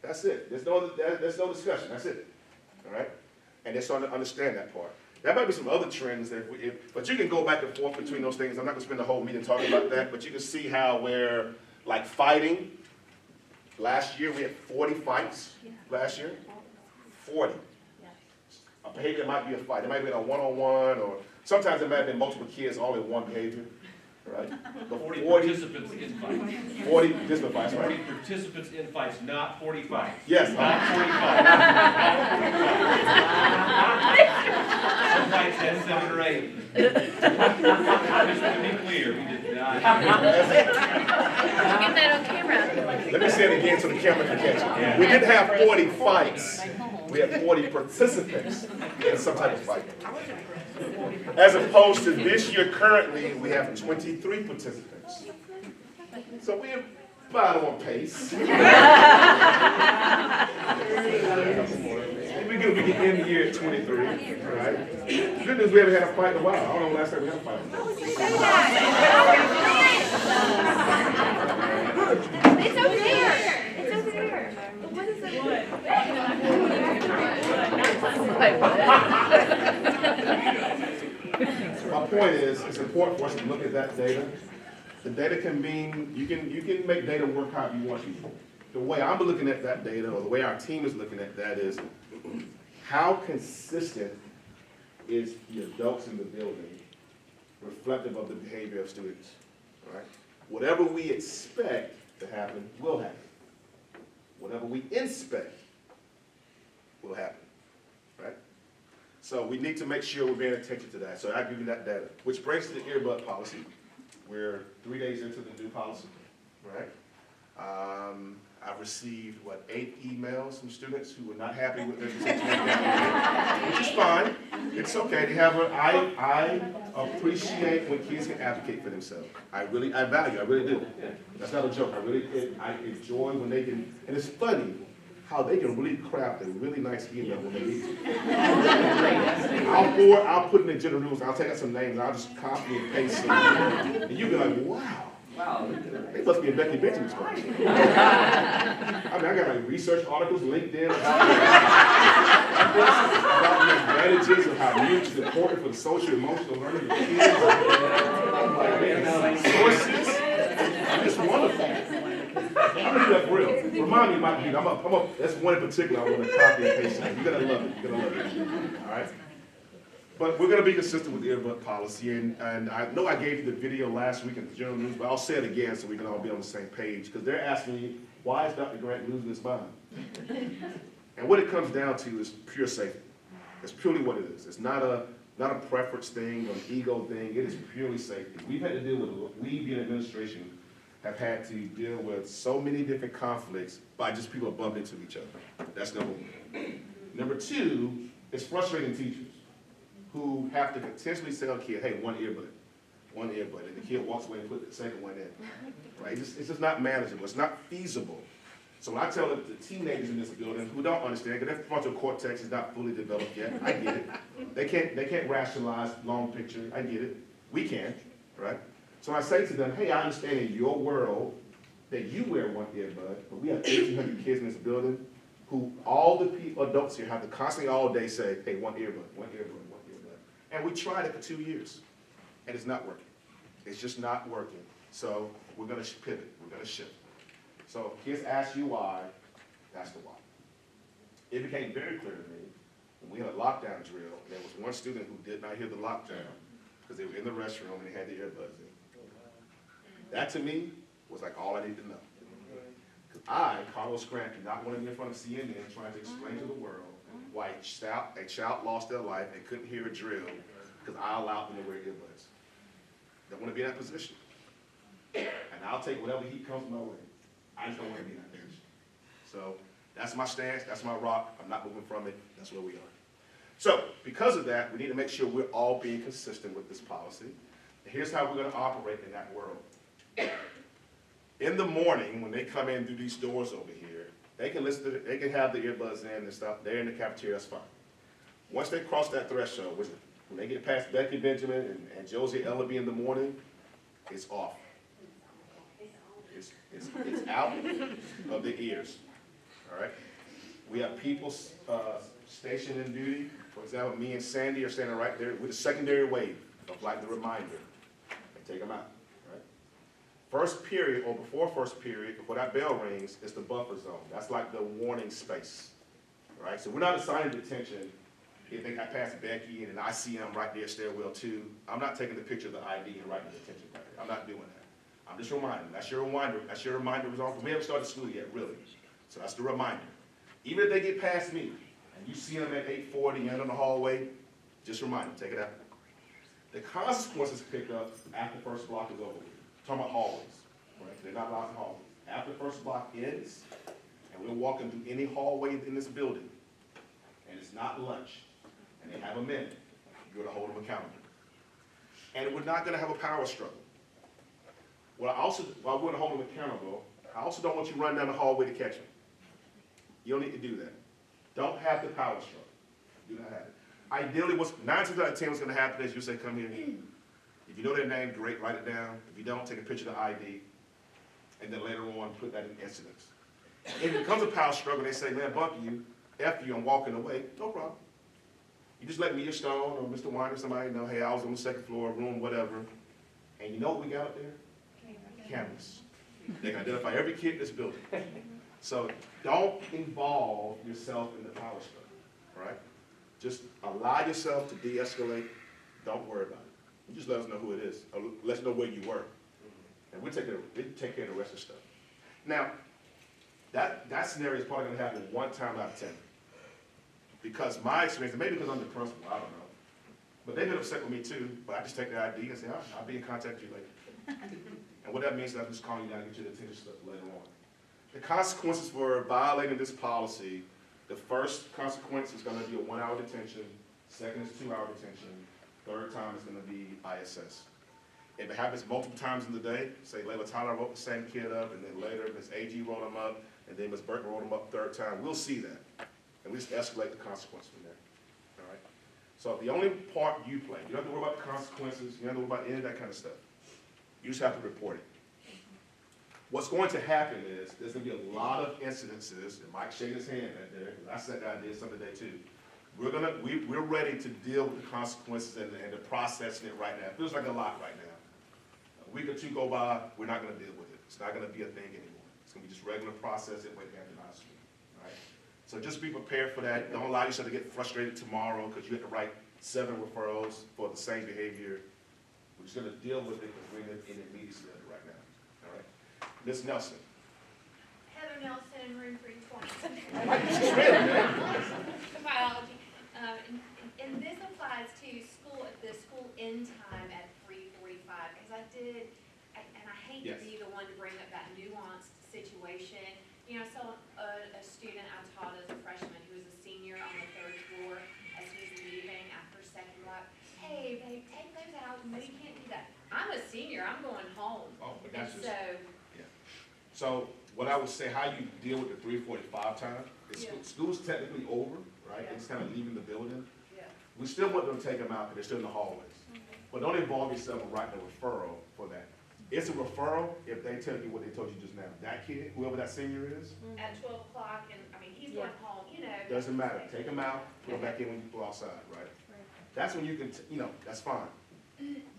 That's it. There's no discussion. That's it. All right? And they're starting to understand that part. There might be some other trends, but you can go back and forth between those things. I'm not going to spend the whole meeting talking about that, but you can see how we're, like fighting. Last year, we had 40 fights last year. 40. A behavior might be a fight. It might be a one-on-one, or sometimes it might have been multiple kids all in one behavior. Right? 40 participants in fights. 40 participant fights, right? 40 participants in fights, not 45. Yes. Not 45. Some fights had 7 or 8. Just to be clear, we did not. Get that on camera. Let me say it again so the camera can catch it. Yeah. We didn't have 40 fights. We had 40 participants in some type of fight. As opposed to this year, currently, we have 23 participants. So we're about on pace. We're going to end the year at 23, right? Good news, we haven't had a fight in a while. I don't know the last time we had a fight. It's over there. It's over there. What is My point is, it's important for us to look at that data. The data can mean, you can make data work how you want to. The way I'm looking at that data, or the way our team is looking at that is, how consistent is the adults in the building reflective of the behavior of students, all right? Whatever we expect to happen will happen. Whatever we inspect will happen, right? So we need to make sure we're paying attention to that. So I give you that data, which brings to the earbud policy. We're 3 days into the new policy, right? I've received, 8 emails from students who were not happy with their decision, which is fine. It's okay. They have I appreciate when kids can advocate for themselves. I really do. That's not a joke. I enjoy when they can, and it's funny how they can really craft a really nice email when they need to. I'll put in the general rules, I'll take out some names, I'll just copy and paste them. And you be like, wow. They must be in Becky Benjamin's class. I got like research articles, LinkedIn, about the advantages of how music is important for the social emotional learning of kids. I'm like, man, sources. It's wonderful. I'm gonna do that for real. Remind me of my beat. That's one in particular I want to copy and paste. You're gonna love it. You're gonna love it. All right. But we're going to be consistent with the earbud policy, and I know I gave you the video last week in the General News, but I'll say it again so we can all be on the same page, because they're asking me, why is Dr. Grant losing his mind? And what it comes down to is pure safety. That's purely what it is. It's not a preference thing or an ego thing. It is purely safety. We've had to deal with, we being administration, have had to deal with so many different conflicts by just people bumping into each other. That's number one. Number two, it's frustrating teachers who have to potentially tell a kid, hey, one earbud, and the kid walks away and puts the second one in, right? It's just not manageable. It's not feasible So when I tell the teenagers in this building who don't understand, because their frontal cortex is not fully developed yet, I get it. They can't rationalize long picture, I get it. We can, right? So I say to them, hey, I understand in your world that you wear one earbud, but we have 1,800 kids in this building who all the adults here have to constantly all day say, hey, one earbud, one earbud, one earbud. And we tried it for 2 years, and it's not working. It's just not working. So we're gonna pivot, we're gonna shift. So kids ask you why, that's the why. It became very clear to me when we had a lockdown drill, there was one student who did not hear the lockdown because they were in the restroom and they had the earbuds in. That to me was like all I needed to know. Because I, Carlos Grant, did not want to be in front of CNN trying to explain to the world why a child lost their life and couldn't hear a drill because I allowed them to wear earbuds. Don't want to be in that position. And I'll take whatever heat comes my way. I just don't want to be in that position. So that's my stance, that's my rock. I'm not moving from it. That's where we are. So because of that, we need to make sure we're all being consistent with this policy. And here's how we're going to operate in that world. In the morning, when they come in through these doors over here, they can listen to they can have the earbuds in and stuff. They're in the cafeteria, that's fine. Once they cross that threshold, when they get past Becky Benjamin and Josie Ellaby in the morning, it's off. It's out of the ears. All right? We have people stationed in duty. For example, me and Sandy are standing right there with a secondary wave of like the reminder. And take them out. First period, or before first period, before that bell rings, is the buffer zone. That's like the warning space, right? So we're not assigning detention if they got past Becky and then I see them right there, stairwell 2. I'm not taking the picture of the ID and writing the detention right there. I'm not doing that. I'm just reminding. That's your reminder. That's your reminder zone. We haven't started school yet, really. So that's the reminder. Even if they get past me and you see them at 8:40 and in the hallway, just remind them, take it out. The consequences pick up after the first block is over with. Talking about hallways, right? They're not allowed in hallways. After the first block ends, and we're walking through any hallway in this building, and it's not lunch, and they have a minute, you're gonna hold them accountable. And we're not gonna have a power struggle. While we're gonna hold them accountable, I also don't want you running down the hallway to catch them. You don't need to do that. Don't have the power struggle. Do not have it. Ideally, 9 times out of 10 what's gonna happen is you say, come here. If you know their name, great, write it down. If you don't, take a picture of the ID, and then later on, put that in incidents. If it becomes a power struggle, they say, man, bump you, F you, I'm walking away, no problem. You just let me, your Stone, or Mr. Wine, or somebody know, hey, I was on the second floor, room, whatever. And you know what we got up there? Cameras. They can identify every kid in this building. So don't involve yourself in the power struggle, right? Just allow yourself to de-escalate. Don't worry about it. You just let us know who it is. Or let us know where you were. And we'll take care of the rest of the stuff. Now, that scenario is probably going to happen 1 time out of 10. Because my experience, and maybe because I'm the principal, I don't know. But they've been upset with me too, but I just take the ID and say, I'll be in contact with you later. And what that means is I'm just calling you down and get you the attention stuff later on. The consequences for violating this policy, the first consequence is going to be a 1-hour detention. Second is 2-hour detention. Third time is going to be ISS. If it happens multiple times in the day, say Layla Tyler wrote the same kid up, and then later Ms. AG wrote him up, and then Ms. Burton wrote him up 3rd time, we'll see that. And we just escalate the consequence from there. All right? So the only part you play, you don't have to worry about the consequences, you don't have to worry about any of that kind of stuff. You just have to report it. What's going to happen is there's going to be a lot of incidences, and Mike shaking his hand right there, because I said that I did some today too. We're ready to deal with the consequences and the processing it right now. It feels like a lot right now. A week or 2 go by, we're not going to deal with it. It's not going to be a thing anymore. It's going to be just regular process it, wait after high school. All right? So just be prepared for that. Don't allow yourself to get frustrated tomorrow because you have to write 7 referrals for the same behavior. We're just going to deal with it because we're in immediacy of it right now. All right? Ms. Nelson. Heather Nelson, room 320. She's real, man. Biology. And this applies to the school end time at 3:45, because I hate to be the one to bring up that nuanced situation. You know, so a student I taught as a freshman who was a senior on the 3rd floor, as he's leaving after second block, hey, babe, take those out. No, you can't do that. I'm a senior. I'm going home. Oh, but that's and just, yeah. So what I would say, how you deal with the 3:45 time, is school's technically over, right? It's kind of leaving the building. We still want them to take them out because they're still in the hallways. But don't involve yourself in writing a referral for that. It's a referral if they tell you what they told you just now. That kid, whoever that senior is, At 12 o'clock, and, I mean, he's going home, you know. doesn't matter. Take them out, go back in when you go outside, right? That's when you can, that's fine.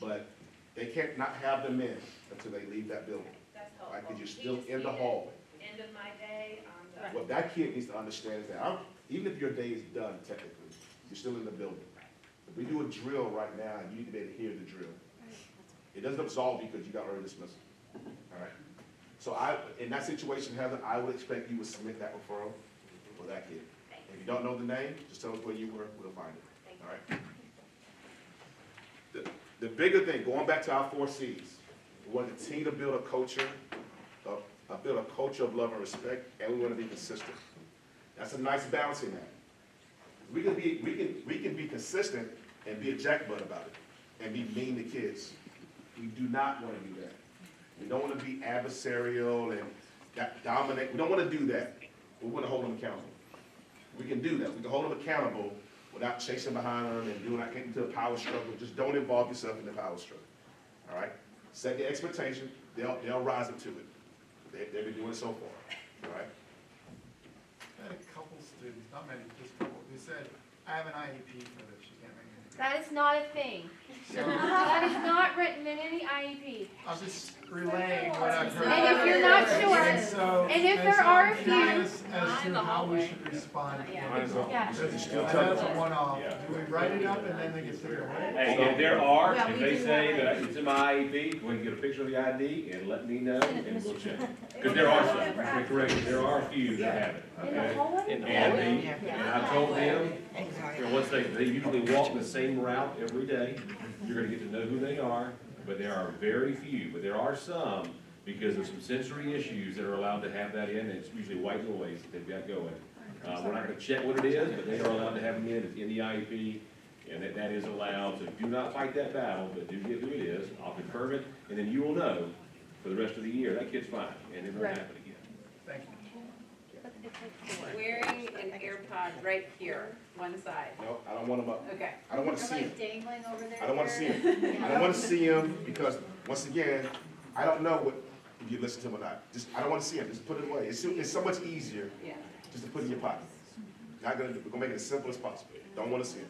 But they can't not have them in until they leave that building, That's helpful. right? Because you're still in the hallway. End of my day, I'm done. What that kid needs to understand is that even if your day is done technically, you're still in the building. If we do a drill right now, you need to be able to hear the drill. It doesn't absolve you because you got early dismissal, all right? So in that situation, Heather, I would expect you would submit that referral for that kid. If you don't know the name, just tell us where you were, we'll find it, all right? The bigger thing, going back to our 4 C's, we want to continue to build a culture of love and respect, and we want to be consistent. That's a nice balancing act. We can be consistent and be a jackbutt about it, and be mean to kids. We do not want to do that. We don't want to be adversarial and dominate. We don't want to do that. We want to hold them accountable. We can do that. We can hold them accountable without chasing behind them and getting into a power struggle. Just don't involve yourself in the power struggle. All right? Set the expectation. They'll rise up to it. They've been doing it so far. All right? I had a couple students, not many, just a couple, who said, I have an IEP for this, you can't make anything. That is not a thing. So, That is not written in any IEP. I'm just relaying what I've heard. And if you're not sure, And so, and if there are a I'm few- curious as to how we should respond. Yeah. I know that's a one-off. Do we write it up and then they get taken away? Hey, if there are, if they say that it's in my IEP, go ahead and get a picture of the ID and let me know and we'll check. Because there are some, you're correct, there are a few that have it, okay? And I told them, once they usually walk the same route every day, you're gonna get to know who they are, but there are very few, but there are some, because of some sensory issues that are allowed to have that in, and it's usually white noise that they've got going. We're not gonna check what it is, but they are allowed to have them in, it's in the IEP, and that is allowed, so do not fight that battle, but do get who it is, I'll confirm it, and then you will know for the rest of the year, that kid's fine, and it won't happen again. Thank you. Wearing an AirPod right here, one side. No, I don't want them up. Okay. I don't want to see them. Dangling over there. I don't want to see them. I don't want to see them because, once again, I don't know if you listen to them or not. I don't want to see them. Just put it away. It's so much easier Yeah. just to put it in your pocket. We're going to make it as simple as possible. Don't want to see them.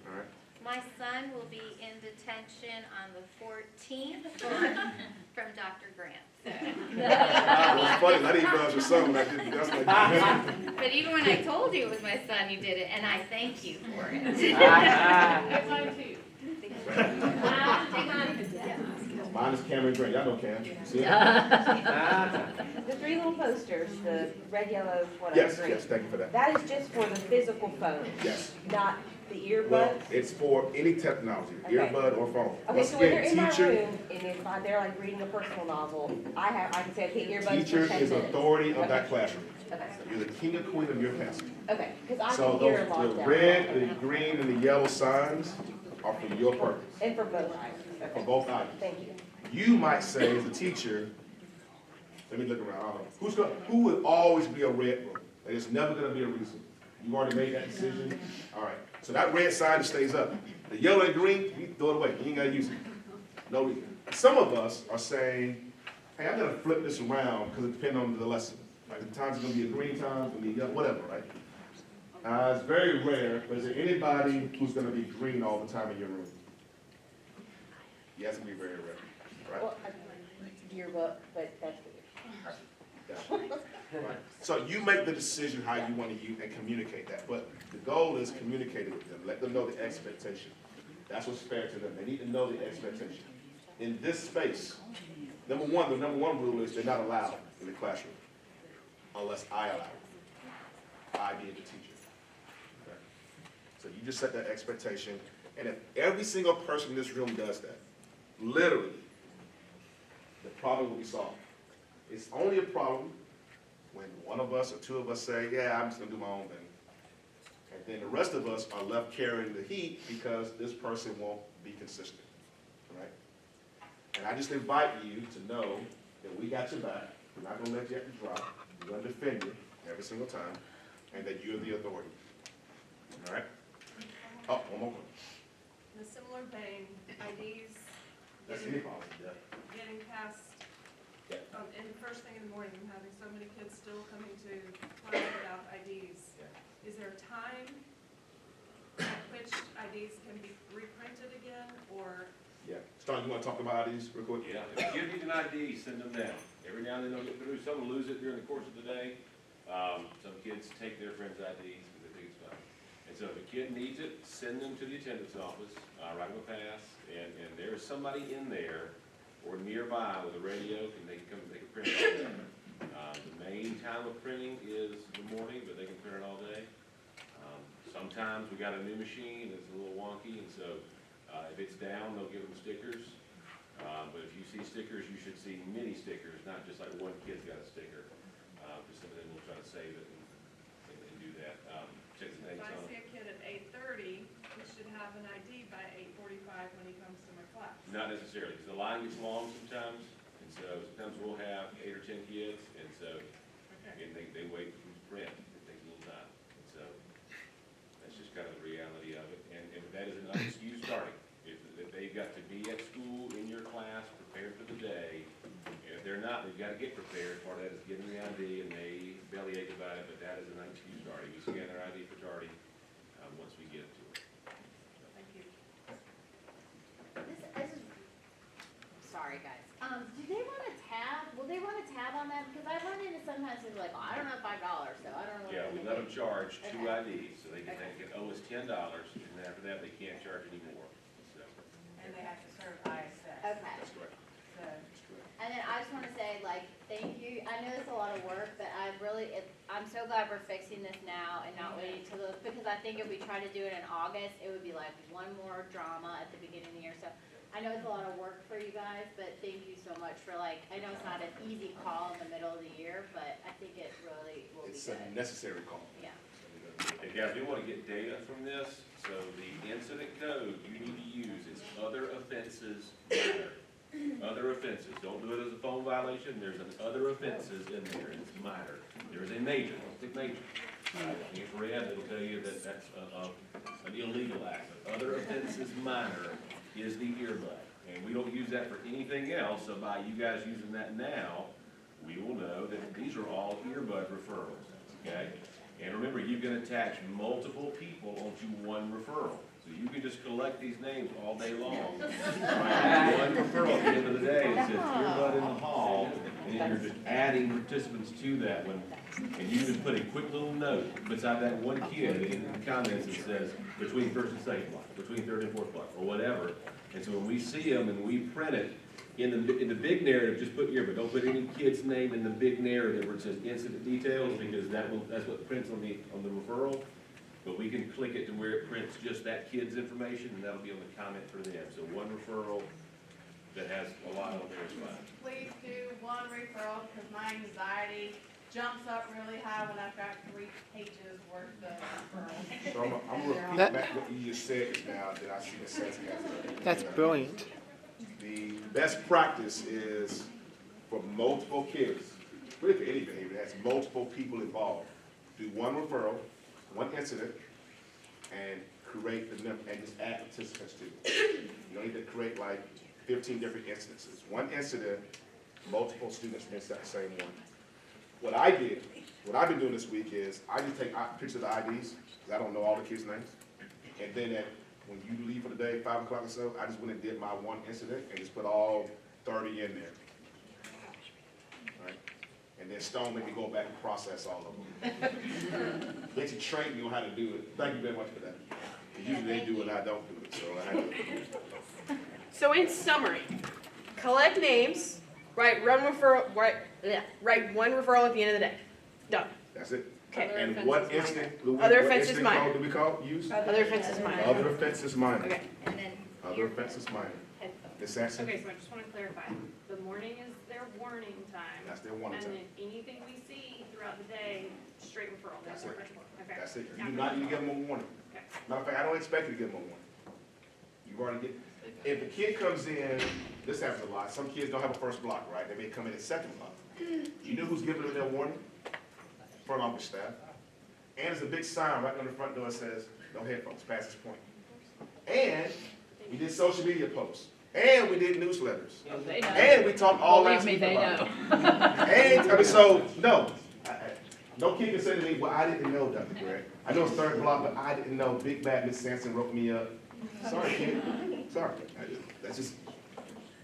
All right? My son will be in detention on the 14th from Dr. Grant. It's funny. I didn't know it was your son when I did. That's what I did. But even when I told you it was my son, you did it, and I thank you for it. It's mine too. Take on. Mine is Cameron Gray. Y'all know Cam. You see him? The 3 little posters, the red, yellow, whatever. Yes, green. yes. Thank you for that. That is just for the physical phone, Yes. not the Well, earbuds? it's for any technology, Okay. earbud or phone. Okay, Once so when they're again, in my teacher, room, and if they're like reading a personal novel, I can say, okay, earbuds teacher for 10 is minutes. authority of Okay. that classroom. Okay, You're the king or queen of your class. okay, because I So can hear those, a lot the down. red, the green, and the yellow signs are for your purpose, And for both eyes, for okay, both items. thank you. You might say as a teacher, let me look around, I don't know, who would always be a red room? There's never gonna be a reason. You already made that decision? All right, so that red sign stays up. The yellow and green, you throw it away, you ain't gotta use it. No reason. Some of us are saying, hey, I'm gonna flip this around because it depends on the lesson. Like the time's gonna be a green time, it's gonna be yellow, whatever, right? It's very rare, but is there anybody who's gonna be green all the time in your room? Yes, it'd be very rare, right? Well, yearbook, but that's weird. Right. So you make the decision how you want to use and communicate that, but the goal is communicate it with them, let them know the expectation. That's what's fair to them. They need to know the expectation. In this space, the number one rule is they're not allowed in the classroom unless I allow it. I being the teacher. Okay. So you just set that expectation, and if every single person in this room does that, literally, the problem will be solved. It's only a problem when one of us or 2 of us say, yeah, I'm just gonna do my own thing. And then the rest of us are left carrying the heat because this person won't be consistent, right? And I just invite you to know that we got your back, We're not gonna let you have to drop. We're gonna defend you every single time, and that you're the authority. All right? Oh, one more one. In a similar vein, IDs That's any policy, yeah. getting passed, and the first thing in the morning, I'm having so many kids still coming to class without IDs. Is there a time at which IDs can be reprinted again, or? Yeah. Stan, you wanna talk about IDs real quick? Yeah, if a kid needs an ID, send them down. Every now and then they'll get through, some will lose it during the course of the day. Some kids take their friends' IDs because they think it's fun. And so if a kid needs it, send them to the attendance office, write them a pass, and there's somebody in there or nearby with a radio, and they can print it all day. The main time of printing is the morning, but they can print it all day. Sometimes we got a new machine that's a little wonky, and so if it's down, they'll give them stickers. But if you see stickers, you should see many stickers, not just like one kid's got a sticker. Because some of them will try to save it and do that. Check the If names I on see it. a kid at 8:30, he should have an ID by 8:45 when he comes to my class. Not necessarily, because the line gets long sometimes, and so sometimes we'll have 8 or 10 kids, and so, and they wait for them to print. It takes a little time, and so that's just kind of the reality of it. And that is an unexcused starting. If they've got to be at school in your class, prepared for the day, and if they're not, they've got to get prepared. Part of that is getting the ID, and they bellyache about it, but that is an unexcused starting. We scan their ID for tardy once we get it to them. Thank you. Sorry, guys. Do they want a tab? Will they want a tab on that? Because I run into sometimes they're like, well, I don't know, $5, so I don't know what. Yeah, we let them charge 2 Okay. IDs, so they can owe us $10, and after that, they can't charge anymore. So, And they have to serve ISS. Okay. that's correct. So, And then I just want to say, like, thank you. I know it's a lot of work, but I'm so glad we're fixing this now and not waiting till because I think if we try to do it in August, it would be like one more drama at the beginning of the year. So I know it's a lot of work for you guys, but thank you so much for I know it's not an easy call in the middle of the year, but I think it really will be It's good. a necessary call. Yeah. And guys, we want to get data from this, so the incident code you need to use is other offenses minor. Other offenses, don't do it as a phone violation, there's an other offenses in there, and it's minor. There is a major, don't think major. If you read, it'll tell you that that's an illegal act. Other offenses minor is the earbud, and we don't use that for anything else, so by you guys using that now, we will know that these are all earbud referrals, okay? And remember, you can attach multiple people onto one referral. So you can just collect these names all day long. Right? One referral at the end of the day, it says earbud in the hall, and then you're just adding participants to that one. And you can put a quick little note beside that one kid in the comments that says, between first and second block, between third and fourth block, or whatever. And so when we see them and we print it, in the big narrative, just put earbud. Don't put any kid's name in the big narrative where it says incident details, because that's what prints on the referral. But we can click it to where it prints just that kid's information, and that'll be on the comment for them. So one referral that has a lot on there is fine. Please do one referral, because my anxiety jumps up really high when I've got 3 pages worth of referrals. So I'm gonna repeat back what you just said just now, that I see the sense has. That's brilliant. The best practice is for multiple kids, really for any behavior that has multiple people involved. Do one referral, one incident, and create the number, and just add participants to it. You don't need to create like 15 different instances. One incident, multiple students in that same one. What I did, what I've been doing this week is, I just take pictures of the IDs, because I don't know all the kids' names. And then when you leave for the day, 5 o'clock or so, I just went and did my one incident and just put all 30 in there. All right? And then Stone made me go back and process all of them. They should train me on how to do it. Thank you very much for that. Usually they do it, I don't do it, so I had to. So in summary, collect names, write one referral at the end of the day. Done. That's it. Okay. And what instant, Other what offenses instant minor. code do we call, use? Other offenses minor. Other offenses minor. Okay. And then. Other offenses minor. Ms. Sampson? Okay, so I just want to clarify. The morning is their warning time. That's their warning time. And then anything we see throughout the day, straight referral. That's No it. more. Okay. That's it. You do not need to give them a warning. Okay. Matter of fact, I don't expect you to give them a warning. You've already get, if a kid comes in, this happens a lot, some kids don't have a first block, right? They may come in at second block. You know who's giving them their warning? Front office staff. And there's a big sign right on the front door that says, no headphones, past this point. And we did social media posts. And we did newsletters. They know. And we talked all last Believe me, week they about know. it. And, I mean, so, no. No kid can say to me, well, I didn't know, Dr. Greg. I know it's third block, but I didn't know Big Bad Miss Sampson wrote me up. Sorry, kid. Sorry. That's just,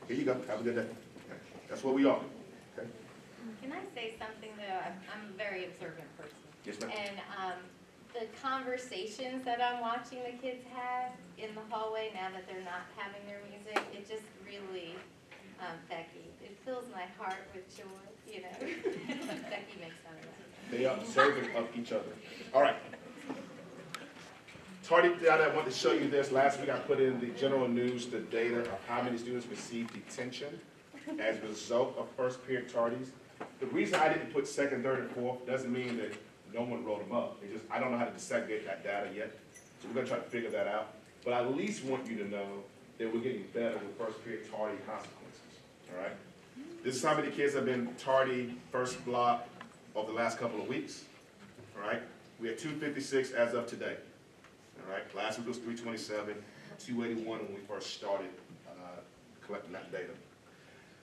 here you go. Have a good day. That's what we are. Okay? Can I say something though? I'm a very observant person. Yes, ma'am. And the conversations that I'm watching the kids have in the hallway now that they're not having their music, it just really, Becky, it fills my heart with joy, you know. Becky makes fun of that. They are observant of each other. All right. Tardy data, I want to show you this. Last week I put in the general news the data of how many students received detention as a result of first period tardies. The reason I didn't put second, third, and fourth doesn't mean that no one wrote them up. It's just I don't know how to segregate that data yet. So we're going to try to figure that out. But I at least want you to know that we're getting better with first period tardy consequences. All right? This is how many kids have been tardy first block over the last couple of weeks. All right? We had 256 as of today. All right? Last week was 327, 281 when we first started collecting that data.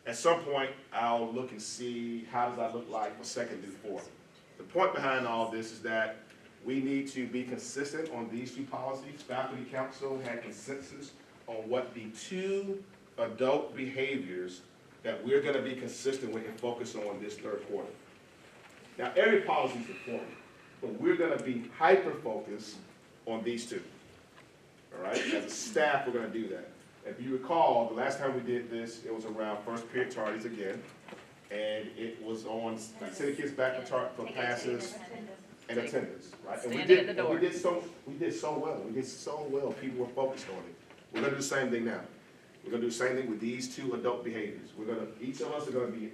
At some point, I'll look and see how does that look like for second through fourth. The point behind all this is that we need to be consistent on these two policies. Faculty Council had consensus on what the two adult behaviors that we're going to be consistent with and focus on this third quarter. Now, every policy is important, but we're going to be hyper-focused on these two. All right? As a staff, we're going to do that. If you recall, the last time we did this, it was around first period tardies again, and it was on sending kids back for passes and attendance, right? And we did so well. We did so well. People were focused on it. We're going to do the same thing now. We're going to do the same thing with these two adult behaviors. We're going to, each of us are going to be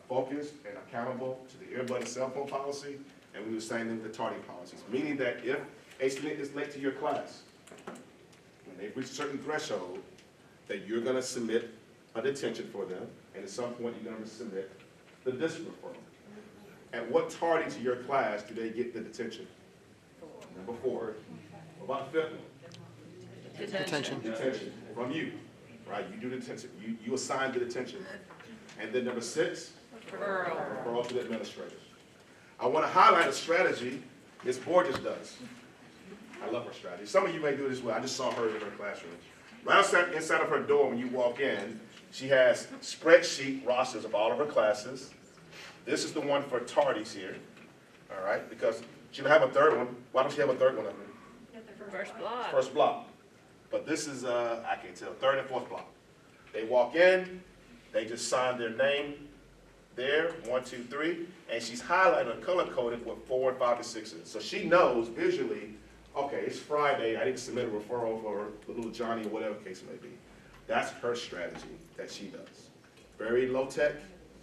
focused and accountable to the earbud and cell phone policy, and we do the same thing with the tardy policies. Meaning that if a student is late to your class, when they've reached a certain threshold, that you're going to submit a detention for them, and at some point you're going to submit the discipline referral. At what tardy to your class do they get the detention? Number 4. What about the 5th one? Detention. Detention from you, right? You do the detention. You assign the detention. And then number 6, referral to the administrators. I want to highlight a strategy Ms. Borges does. I love her strategy. Some of you may do it as well. I just saw her in her classroom. Right outside, inside of her door when you walk in, she has spreadsheet rosters of all of her classes. This is the one for tardies here, all right? Because she don't have a third one. Why don't she have a third one up there? First block. First block. But this is, I can't tell, third and fourth block. They walk in, they just sign their name there, 1, 2, 3, and she's highlighted, color-coded what 4 and 5 and 6 is. So she knows visually, okay, it's Friday, I need to submit a referral for the little Johnny or whatever the case may be. That's her strategy that she does. Very low-tech,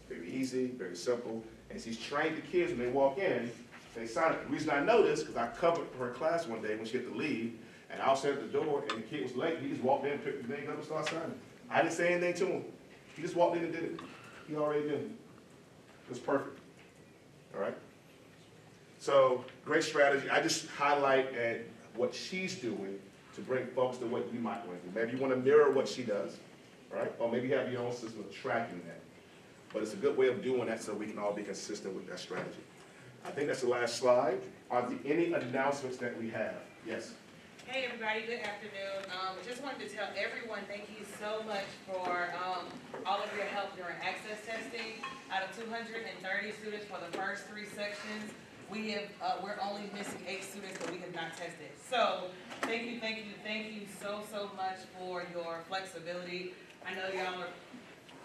very easy, very simple, and she's trained the kids when they walk in, they sign it. The reason I know this, because I covered her class one day when she had to leave, and I was at the door, and the kid was late, he just walked in, picked the name up, and started signing. I didn't say anything to him. He just walked in and did it. He already did it. It was perfect. All right? So, great strategy. I just highlight what she's doing to bring folks to what you might want to do. Maybe you want to mirror what she does, right? Or maybe you have your own system of tracking that. But it's a good way of doing that so we can all be consistent with that strategy. I think that's the last slide. Are there any announcements that we have? Yes? Hey everybody, good afternoon. Just wanted to tell everyone thank you so much for all of your help during access testing. Out of 230 students for the first 3 sections, we're only missing 8 students that we have not tested. So thank you so much for your flexibility. I know y'all are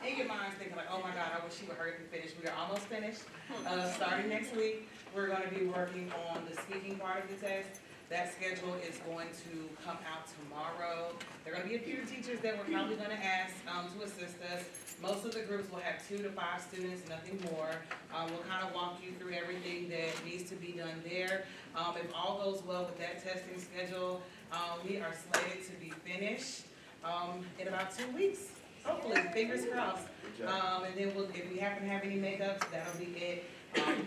in your minds thinking like, oh my God, I wish you would hurry and finish. We are almost finished. Starting next week, we're going to be working on the speaking part of the test. That schedule is going to come out tomorrow. There are going to be a few teachers that we're probably going to ask to assist us. Most of the groups will have 2 to 5 students, nothing more. We'll kind of walk you through everything that needs to be done there. If all goes well with that testing schedule, we are slated to be finished in about 2 weeks. hopefully, fingers crossed. And then if we happen to have any makeups, that'll be it.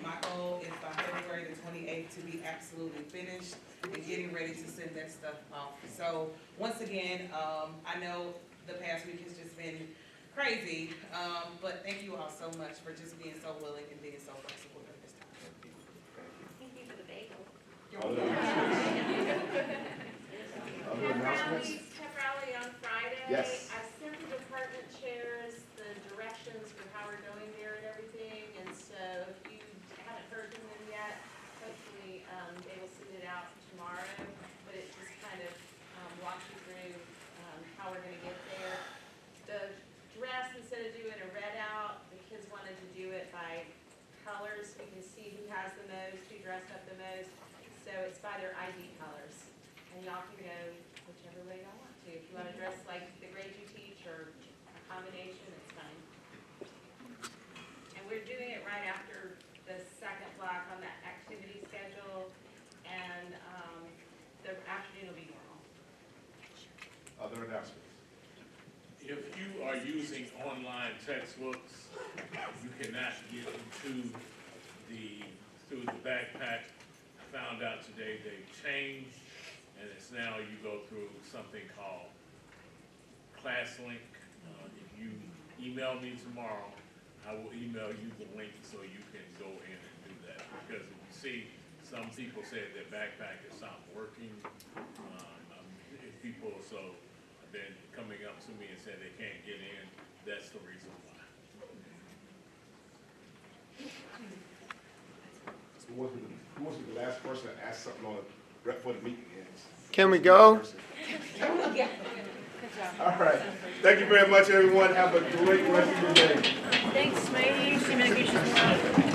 My goal is by February the 28th to be absolutely finished and getting ready to send that stuff off. So, once again, I know the past week has just been crazy, but thank you all so much for just being so willing and being so flexible during this time. Thank you for the bagel. Other announcements? Pep rally on Friday. Yes. I sent the department chairs the directions for how we're going there and everything, and so if you haven't heard from them yet, hopefully, they will send it out tomorrow, but it just kind of, walks you through, how we're gonna get there. The dress, instead of doing a red out, the kids wanted to do it by colors, we can see who has the most, who dressed up the most, so it's by their ID colors. And y'all can go whichever way y'all want to. If you want to dress like the grade you teach or a combination, it's fine. And we're doing it right after the second block on that activity schedule, and the afternoon will be normal. Other announcements? If you are using online textbooks, you cannot get through the backpack. I found out today they've changed, and it's now you go through something called ClassLink. If you email me tomorrow, I will email you the link so you can go in and do that. Because if you see, some people said their backpack has stopped working. If people have been coming up to me and said they can't get in, that's the reason why. Who wants to be the last person to ask something on the, before the meeting ends? Can we go? All right. Thank you very much, everyone. Have a great rest of your day. Thanks, Smee. Communications.